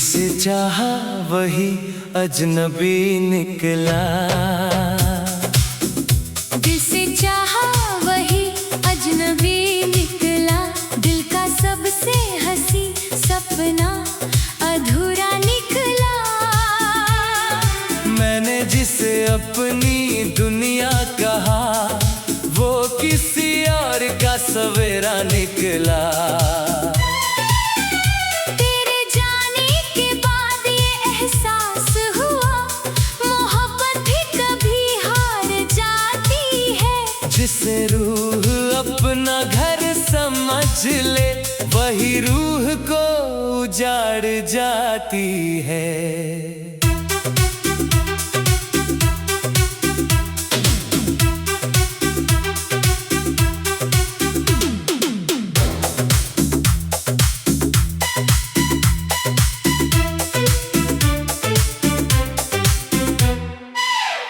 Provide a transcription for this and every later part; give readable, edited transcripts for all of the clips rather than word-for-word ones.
जिसे चाहा वही अजनबी निकला। जिसे चाहा वही अजनबी निकला। दिल का सबसे हंसी सपना अधूरा निकला। मैंने जिसे अपनी दुनिया कहा वो किसी और का सवेरा निकला। जिसे रूह अपना घर समझ ले वही रूह को उजाड़ जाती है।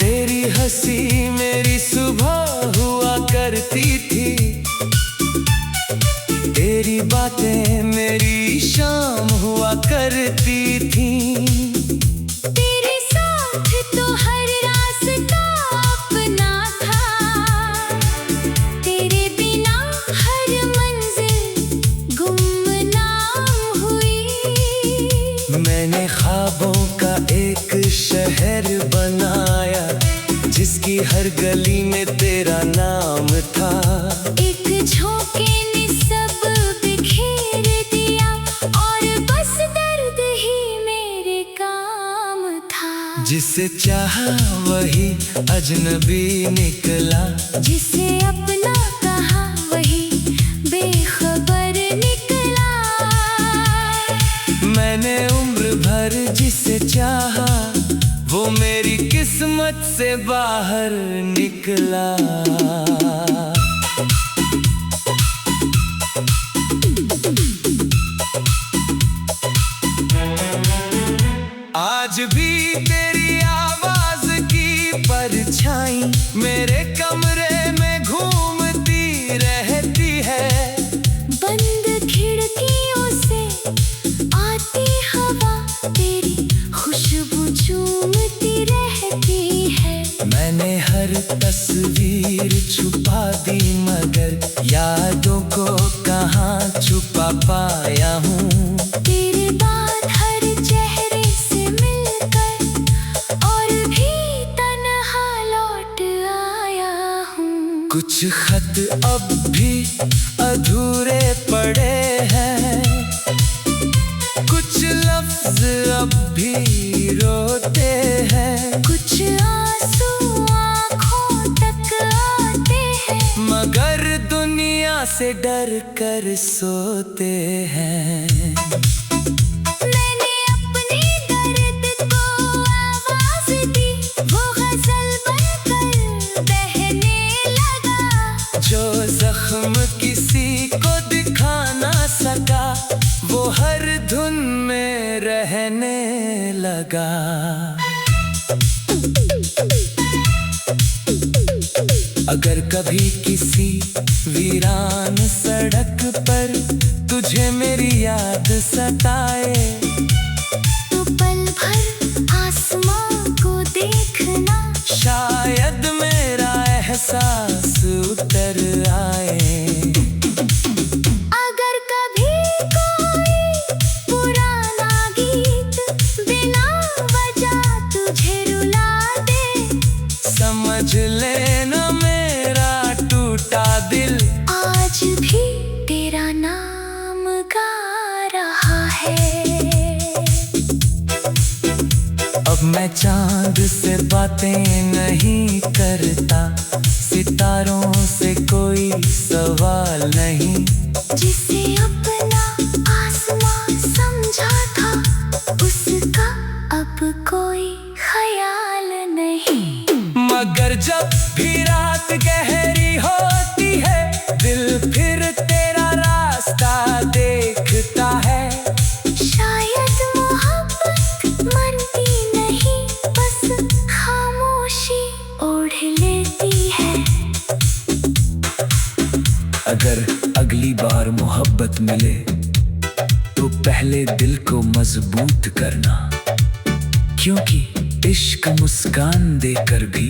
तेरी हंसी मेरी सुबह हुआ करती थी। तेरी बातें मेरी शाम हुआ करती थी। तेरे साथ तो हर रास्ता अपना था। तेरे बिना हर मंजिल गुमनाम हुई। मैंने ख्वाबों का एक शहर बनाया जिसकी हर गली में तेरा नाम था। एक झोंके ने सब बिखेर दिया और बस दर्द ही मेरे काम था। जिसे चाहा वही अजनबी निकला। जिसे अपना कहा वही बेखबर निकला। मैंने उम्र भर जिसे चाहा वो मेरी किस्मत से बाहर निकला। आज भी तेरी आवाज की परछाई मेरे कमरे में घूमती रहती है। बंद खिड़कियों से आती हवा तेरी खुशबू चूमती रहती है। मैंने हर तस्वीर छुपा दी मगर यादों को कहाँ छुपा पाया हूँ। तेरे बाद हर चेहरे से मिलकर और भी तन्हा लौट आया हूँ। कुछ खत अब भी अधूरे पड़े हैं। कुछ लफ्ज अब भी रोते हैं। कुछ आंसू आँखों तक आते हैं। मगर दुनिया से डर कर सोते हैं। मैंने अपने दर्द को आवाज दी वो गजल बनकर बहने लगा। जो जख्म किसी को दिखा ना सका वो हर धुन में रहने लगा। अगर कभी किसी वीरान सड़क पर तुझे मेरी याद सताए तो पल भर आसमां को देखना। शायद मेरा एहसास उतर आए। अगर कभी कोई पुराना गीत बिना वजह तुझे रुला दे समझ लेना मेरा टूटा दिल आज भी तेरा नाम गा रहा है। अब मैं चांद से बातें नहीं करता। सितारों से कोई सवाल नहीं। जिसे अपना आसमां समझा था उसका अब कोई ख्याल नहीं। मगर जब भी रात गहरी होती है दिल फिर तेरा रास्ता देखता है। शायद मोहब्बत मरती नहीं बस खामोशी ओढ़ लेती है। अगर अगली बार मोहब्बत मिले तो पहले दिल को मजबूत करना, क्योंकि इश्क मुस्कान देकर भी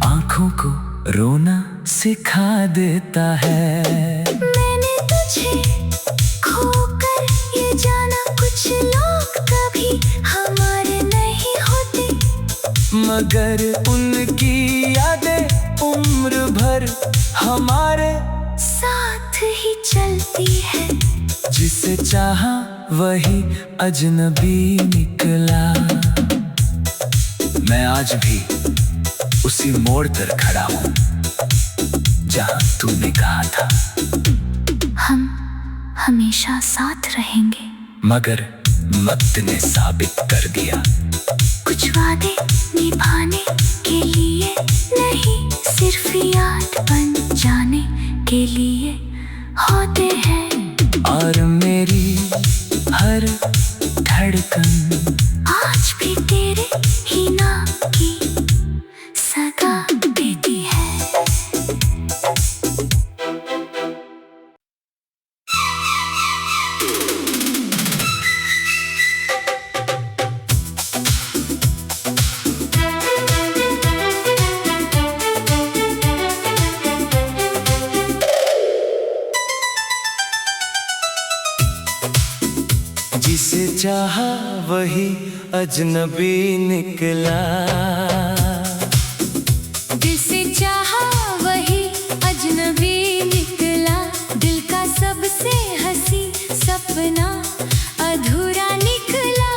आंखों को रोना सिखा देता है। मैंने तुझे खोकर ये जाना, कुछ लोग कभी हमारे नहीं होते, मगर उनकी यादें उम्र भर हमारे साथ ही चलती है। जिसे चाहा वही अजनबी निकला। मैं आज भी उसी मोड़ पर खड़ा हूँ जहाँ तूने कहा था हम हमेशा साथ रहेंगे, मगर वक्त ने साबित कर दिया कुछ वादे निभाने के लिए नहीं, सिर्फ याद बन जाने के लिए होते हैं। और मेरी हर धड़कन आज भी तेरे ही नाम की सदा देती है। जिसे चाहा वही अजनबी निकला। जिसे चाहा वही अजनबी निकला, दिल का सबसे हंसी सपना अधूरा निकला।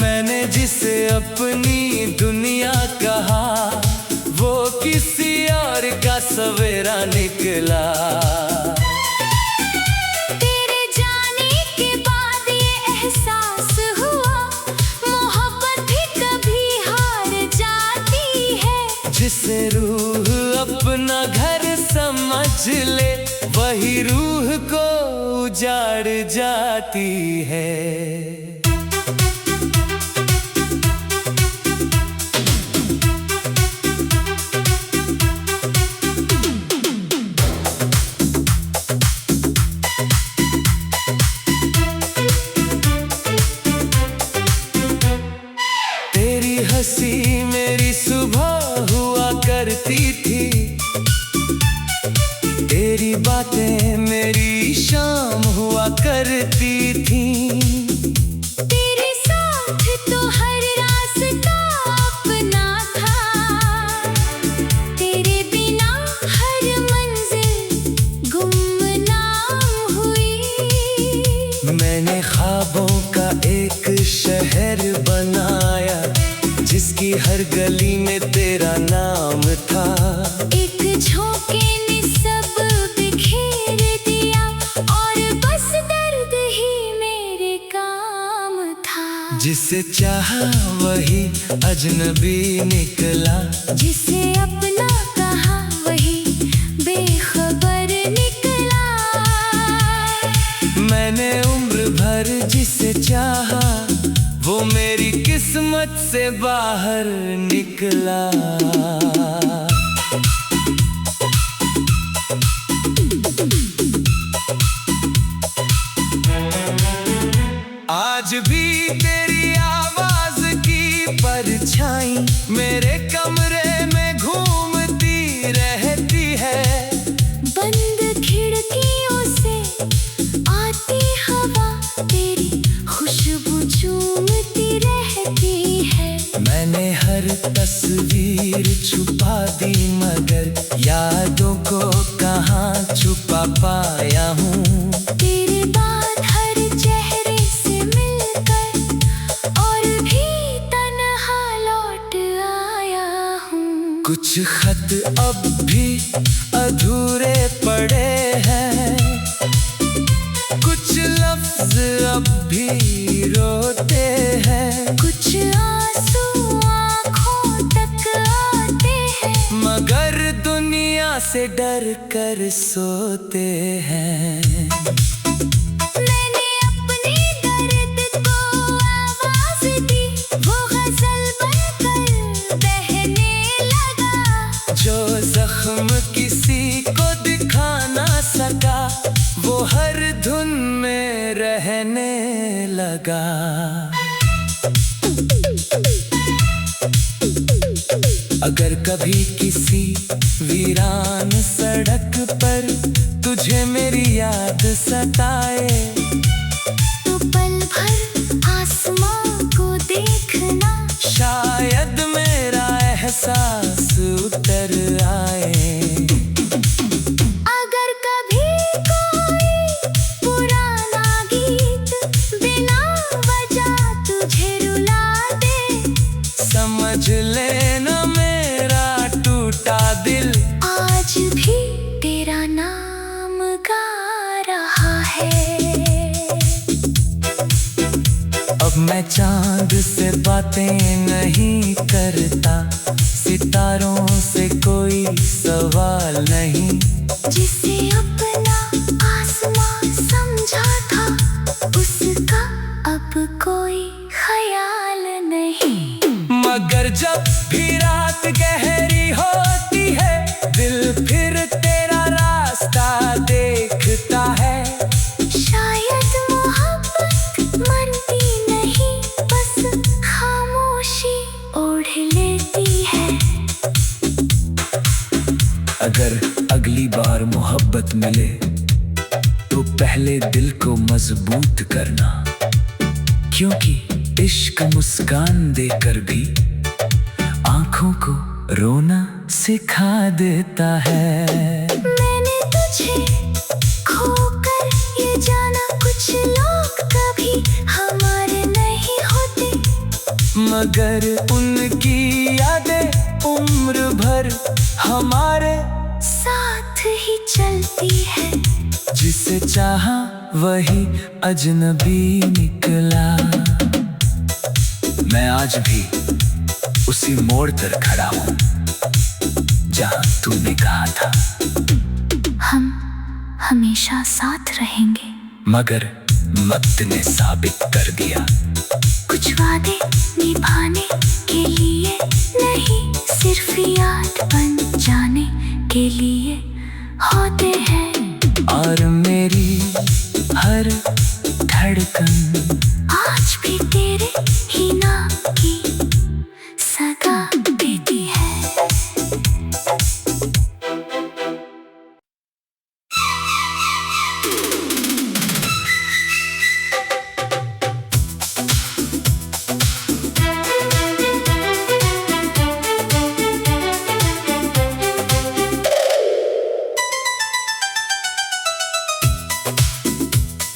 मैंने जिसे अपनी दुनिया कहा वो किसी और का सवेरा निकला। जिसे रूह अपना घर समझ ले वही रूह को उजाड़ जाती है। तेरी हंसी मेरी सुबह हुआ करती थी, तेरी बातें मेरी शाम हुआ करती थी। तेरे साथ तो हर रास्ता अपना था, तेरे बिना हर मंजिल गुमनाम हुई। मैंने ख्वाबों का एक शहर बनाया जिसकी हर गली में तेरा नाम था। एक झोंके ने सब बिखेर दिया और बस दर्द ही मेरे काम था। जिसे चाहा वही अजनबी निकला। जिसे अपना कहा वही बेखबर निकला। मैंने उम्र भर जिसे चाहा वो मेरी किस्मत से बाहर निकला। आज भी तेरी आवाज की परछाई मेरे कमरे में घूमती रहती है। बंद खिड़कियों से आती हवा तेरी खुशबू चूमती रहती है। मैंने हर तस्वीर छुपा दी मगर यादों को कहाँ छुपा पाया हूँ। तेरे बाद हर चेहरे से मिलकर और भी तन्हा लौट आया हूँ। कुछ खत अब भी अधूरे पड़े हैं, कुछ लफ्ज अब भी रोते हैं, कुछ आंसू आँखों तक आते हैं, मगर दुनिया से डर कर सोते हैं। मैंने अपने दर्द को आवाज दी, वो गजल बनकर बहने लगा। जो जख्म किसी को दिखा ना सका वो हर धुन लगा। अगर कभी किसी वीरान सड़क पर तुझे मेरी याद सताए, तो पल भर आसमां को देखना, शायद मेरा एहसास उतर आए। अगर कभी कोई पुराना गीत बिना वजह तुझे रुला दे, समझ लेना मेरा टूटा दिल आज भी तेरा नाम गा रहा है। अब मैं चांद से बातें नहीं करता, सितारों से कोई सवाल नहीं। जिसे अपना आसमां समझा था, उसका अब कोई ख्याल नहीं। मगर जब भी रात गहरी होती है, दिल फिर तेरा रास्ता देखता है। शायद मोहब्बत मरती नहीं, बस खामोशी ओढ़ लेती है। अगर अगली बार मोहब्बत मिले तो पहले दिल को मजबूत करना, क्योंकि इश्क मुस्कान देकर भी आंखों को रोना सिखा देता है। मैंने तुझे खोकर ये जाना, कुछ लोग कभी हमारे नहीं होते, मगर उनकी यादें उम्र भर हमारे साथ ही चलती है। जिसे चाहा वही अजनबी निकला। मैं आज भी उसी मोड़ पर खड़ा हूँ जहाँ तूने कहा था हम हमेशा साथ रहेंगे, मगर वक्त ने साबित कर दिया कुछ वादे निभाने के लिए नहीं, सिर्फ याद बन जाने के लिए होते हैं। और मेरी हर धड़कन आज भी तेरे ही नाम की सगा देती है।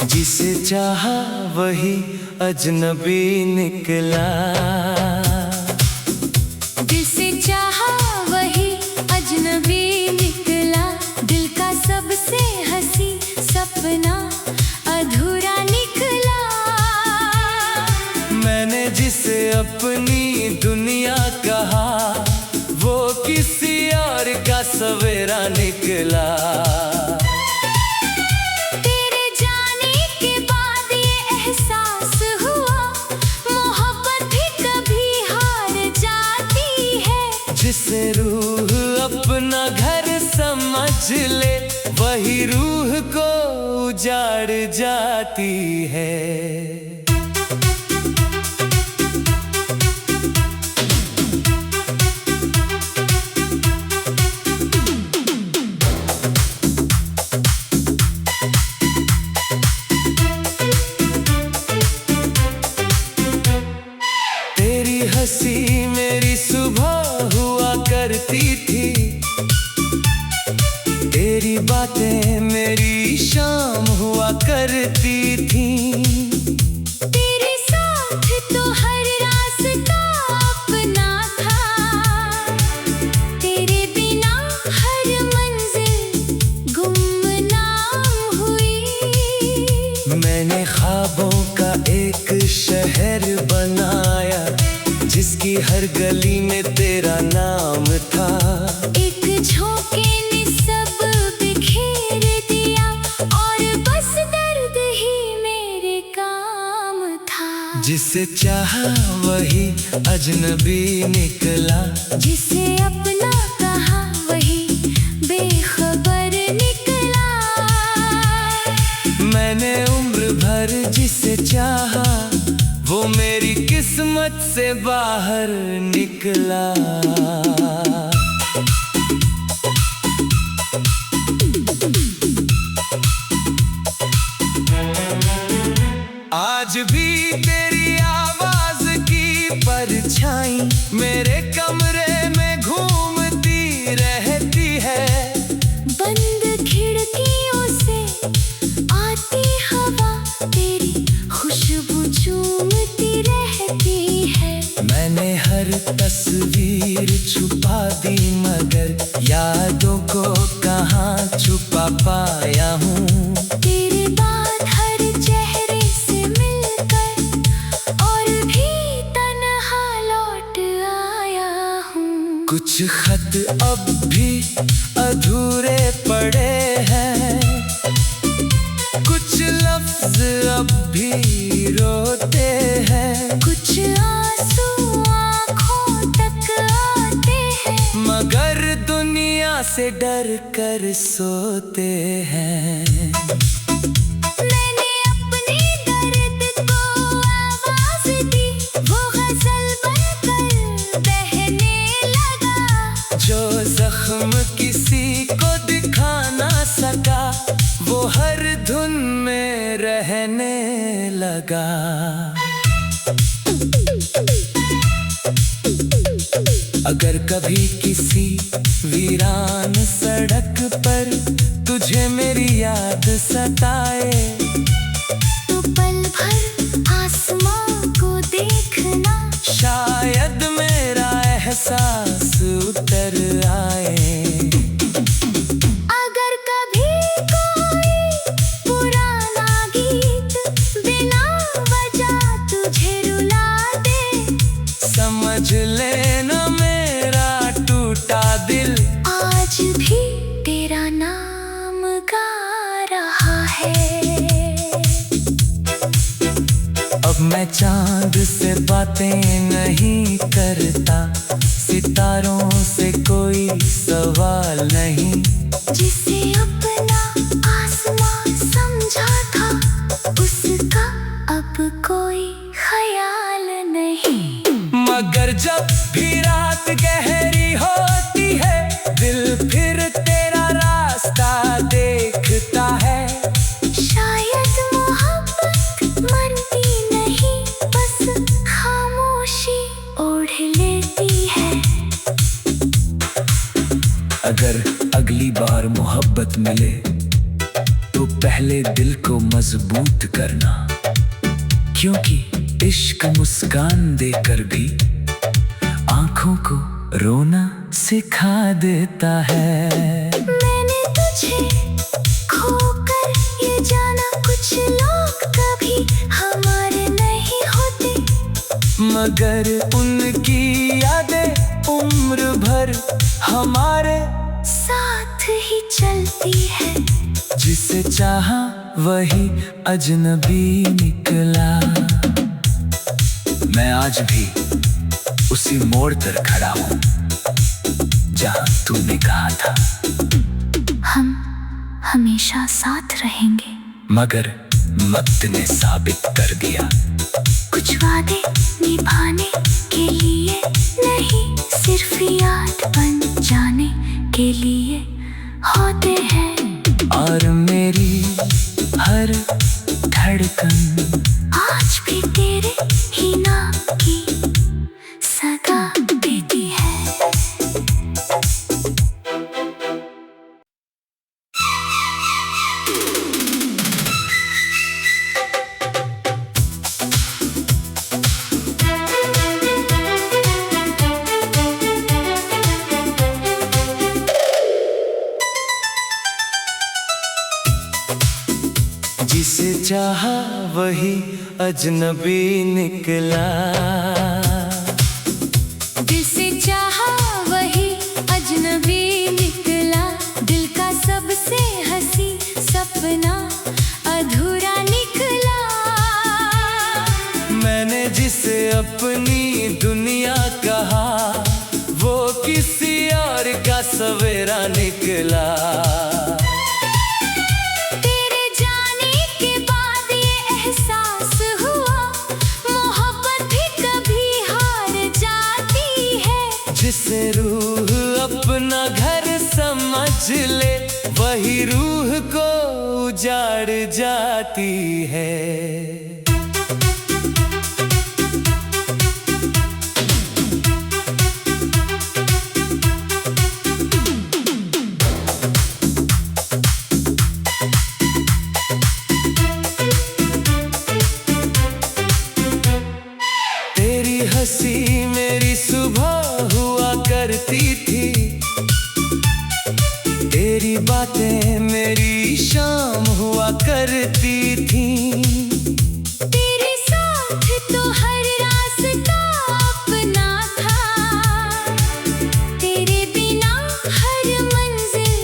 जिसे चाहा वही अजनबी निकला। जिसे चाहा वही अजनबी निकला, दिल का सबसे हंसी सपना अधूरा निकला। मैंने जिसे अपनी दुनिया कहा, वो किसी और का सवेरा निकला। जिसे रूह अपना घर समझ ले, वही रूह को उजाड़ जाती है। तेरी हंसी मेरी सुबह हुआ करती थी, तेरी बातें मेरी शाम हुआ करती थी। तेरे साथ तो हर रास्ता अपना था, तेरे बिना हर मंजिल गुमनाम हुई। मैंने ख्वाबों का एक शहर बनाया, जिसकी हर गली में तेरा नाम था। एक झोंके ने सब बिखेर दिया, और बस दर्द ही मेरे काम था। जिसे चाहा वही अजनबी निकला। जिसे अपना कहा वही बेखबर निकला। मैं मैंने उम्र भर जिसे चाहा वो मेरी किस्मत से बाहर निकला। आज भी तेरी आवाज की परछाई मेरे कमरे में घूमती रहती है। बंद खिड़कियों से आती हवा तेरी खुशबू चूमती रहती है। मैंने हर तस्वीर छुपा दी मगर यादों को कहाँ छुपा पाया हूँ। तेरे बाद हर चेहरे से मिलकर और भी तन्हा लौट आया हूँ। कुछ खत अब भी अधूरे पड़े हैं, कुछ लफ्ज अब भी रोते हैं, कुछ आंसू आँखों तक आते हैं, मगर दुनिया से डर कर सोते हैं। मैंने अपने दर्द को आवाज दी, वो गजल बनकर बहने लगा। जो जख्म किसी को दिखा ना सका वो हर धुन में रहने लगा। अगर कभी किसी वीरान सड़क पर तुझे मेरी याद सताए तो पल भर आसमां को देखना, शायद मेरा एहसास उतर आए। अगर कभी कोई पुराना गीत बिना वजह तुझे रुला दे, समझ लेना मेरा टूटा दिल आज भी तेरा नाम गा रहा है। अब मैं चांद से बातें नहीं करता, सितारों से कोई सवाल नहीं। जिसे अपना आसमां समझा था उसका अब कोई ख्याल नहीं। मगर जब भी रात गहरी होती है दिल फिर तेरा रास्ता देखता है। शायद मोहब्बत मरती नहीं, बस खामोशी ओढ़ लेती है। अगर अगली बार मोहब्बत मिले तो पहले दिल को मजबूत करना, क्योंकि इश्क मुस्कान देकर भी आंखों को रोना सिखा देता है। मैंने तुझे खोकर ये जाना कुछ लोग कभी हमारे नहीं होते, मगर उनकी यादें उम्र भर हमारे साथ ही चलती है। जिसे चाहा वही अजनबी निकला। मैं आज भी उसी मोड़ पर खड़ा हूँ जहाँ तूने कहा था हम हमेशा साथ रहेंगे, मगर वक्त ने साबित कर दिया कुछ वादे निभाने के लिए नहीं, सिर्फ याद बन जाने के लिए होते हैं। और मेरी हर धड़कन आज भी तेरे ही नाम की सदा देती है। जिसे चाहा वही अजनबी निकला। जिसे चाहा वही अजनबी निकला, दिल का सबसे हंसी सपना अधूरा निकला। मैंने जिसे अपनी दुनिया कहा वो किसी और का सवेरा निकला। तेरे जाने के जिसे रूह अपना घर समझ ले, वही रूह को उजाड़ जाती है। तेरी हंसी मेरी सुबह हुआ करती थी, तेरी बातें मेरी शाम हुआ करती थी। तेरे साथ तो हर रास्ता अपना था, तेरे बिना हर मंजिल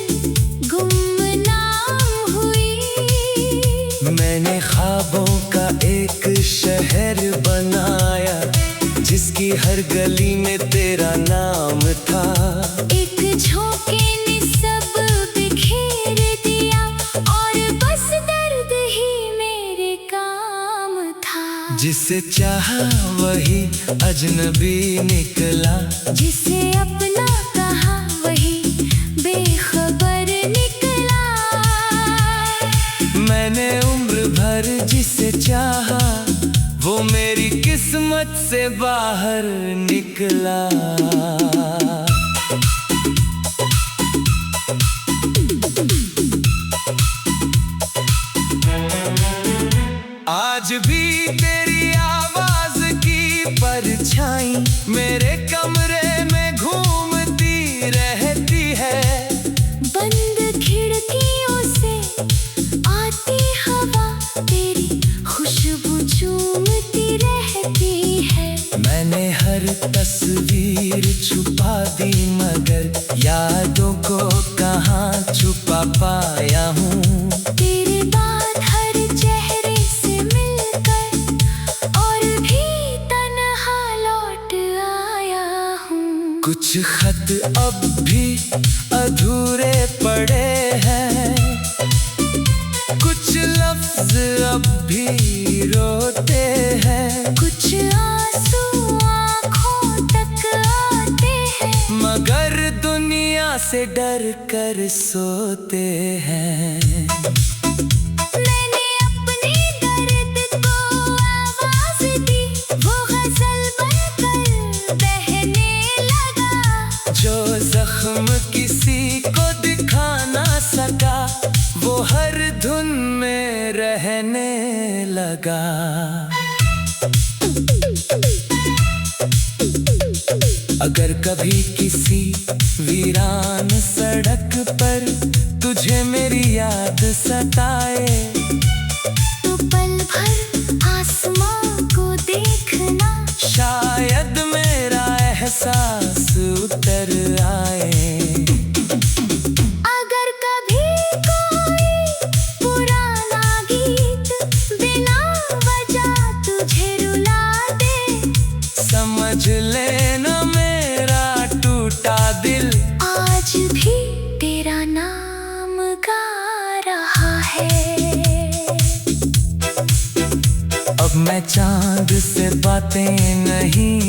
गुमनाम हुई। मैंने ख्वाबों का एक शहर बनाया, जिसकी हर गली में तेरा नाम था। एक झोंके ने सब बिखेर दिया, और बस दर्द ही मेरे काम था। जिसे चाहा वही अजनबी निकला, जिसे अपना कहा वही बेखबर निकला। मैंने उम्र भर जिसे चाहा, वो मेरी किस्मत से बाहर निकला। आज भी तेरी आवाज की परछाई मेरे कमरे में घूमती रहती है। बंद खिड़कियों से आती हवा तेरी खुशबू चूमती रहती है। मैंने हर तस्वीर छुपा दी, मगर यादों को कहाँ छुपा पाया हूँ। तेरे बाद हर चेहरे से मिलकर और भी तन्हा लौट आया हूँ। कुछ खत अब भी अधूरे पड़े हैं, कुछ लफ्ज अब भी रोते हैं। कुछ आंसू आँखों तक आते हैं, मगर दुनिया से डर कर सोते हैं। मैंने अपने दर्द को आवाज दी, वो गजल बनकर बहने लगा। जो जख्म किसी को दिखा ना सका, वो हर धुन में रहने लगा। अगर कभी किसी वीरान सड़क पर तुझे मेरी याद सताए, तो पल भर आसमां को देखना, शायद मेरा एहसास उतर आए। अगर कभी कोई पुराना गीत बिना वजह तुझे रुला दे, समझ लेना मेरा टूटा दिल आज भी तेरा नाम गा रहा है। अब मैं चांद से बातें नहीं